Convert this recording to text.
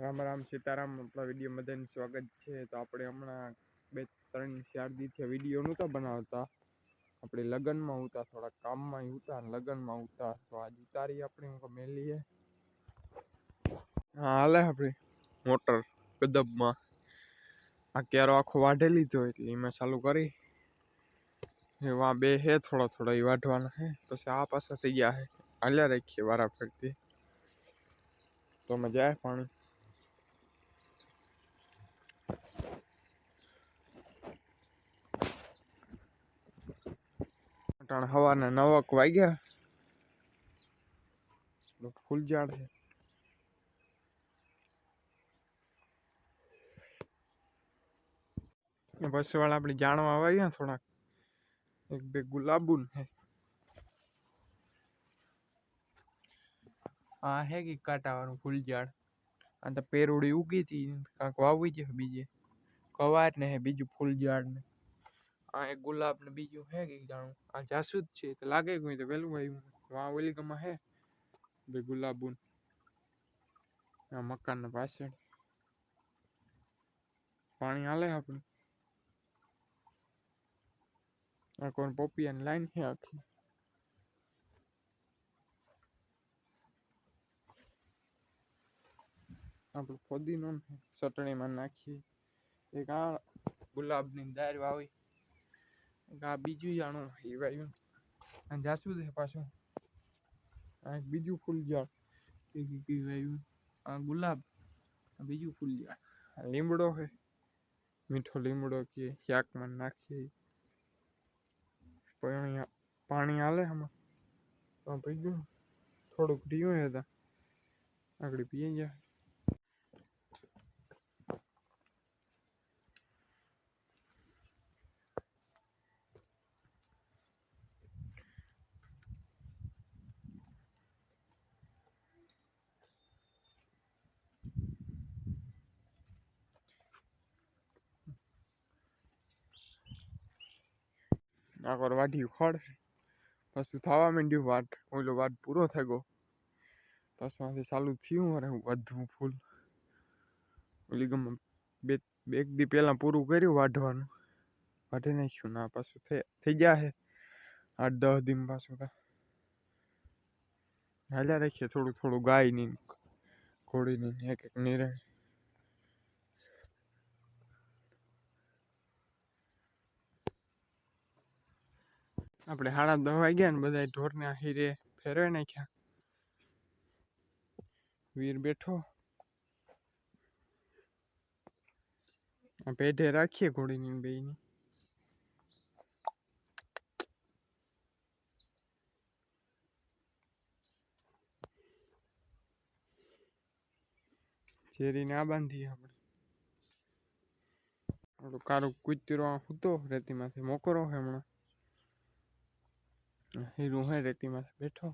રામ રામ સીતારામ. આપણા વિડીયો બધાને સ્વાગત છે. તો આપણે હમણાં 2-3-4 દિવસથી વિડીયો નહોતા બનાવતા. આપણે લગ્નમાં ઉતા, થોડા કામમાં ઉતા, લગ્નમાં ઉતા. તો આજ ઉતારી આપણે મેલીએ. હા હાલે આપણી મોટર ગદબમાં આ કેરો આખો વાઢે લીધો એટલે એમાં ચાલુ કરી એવા બે હે થોડા થોડા એ વાઢવાના હે. પછી આ પાછા થઈ ગયા હે, હાલ્યા રાખીએ વારા ફરતી. તો અમે જાય પાણી અટાણે સવારના 9 વાગ્યા. ફૂલ ઝાડ છે. પછી વાળા આપણે જાણવા આવ્યા થોડાક, એક બે ગુલાબુન હે. આ હે કે કાંટા વાળું ફૂલ ઝાડ. આ તો પેરુડી ઉગી હતી, કાંક વાવી છે બીજે કવાર ને હે બીજું ફૂલ ઝાડ ને. આ એક ગુલાબ ને બીજું હે કે જાણું. આ જાસૂદ છે તો લાગે કોઈ તો પેલું આવ્યું. વા ઓલી ગમાં હે બે ગુલાબુન. આ મકાન ના પાછળ પાણી હાલે આપણે. આ કોઈ પોપિયાની લાઈન છે આખી. આપણે ફોદીનો ચટણીમાં નાખીએ. એક આ ગુલાબની દાર વાવી, એક આ બીજું જાણું એ વાવ્યું. આ જાસૂદ છે પાછું. આ એક બીજું ફૂલ ઝાડ વાવ્યું. આ ગુલાબ, બીજું ફૂલ ઝાડ. આ લીમડો છે, મીઠો લીમડો કે શાકમાં નાખીએ. પાણી હાલે આમાં તો પી ગયું. થોડુંક રહ્યું હતા આગળ પી ગયા. આગળ વાઢ્યું ખડ, પાછું થવા માંડ્યું વાટ. ઓલો વાટ પૂરો થઈ ગયો, પાછું ચાલુ થયું. અરે વધવું ફૂલ ઓલી ગમ એક દી પહેલા પૂરું કર્યું વાઢવાનું, વાઢી નાખ્યું. ના પાછું થઈ ગયા છે 8-10 દિન. પાછું હાલ્યા રાખીએ થોડું થોડું. ગાય ની ઘોડી ની એક એક નિરાય. આપણે 10:30 વાગ્યા ને બધા ઢોરને હીરે ફેરવી નાખ્યા. વીર બેઠો પેઢે રાખીએ ઘોડીની બેયની. શેરીને આ બાંધીએ આપણે. આપણું કારું કૂતરો હતો રેતીમાંથી મોકરો હે હમણાં. હીરું હે રેતીમાંથી બેઠો.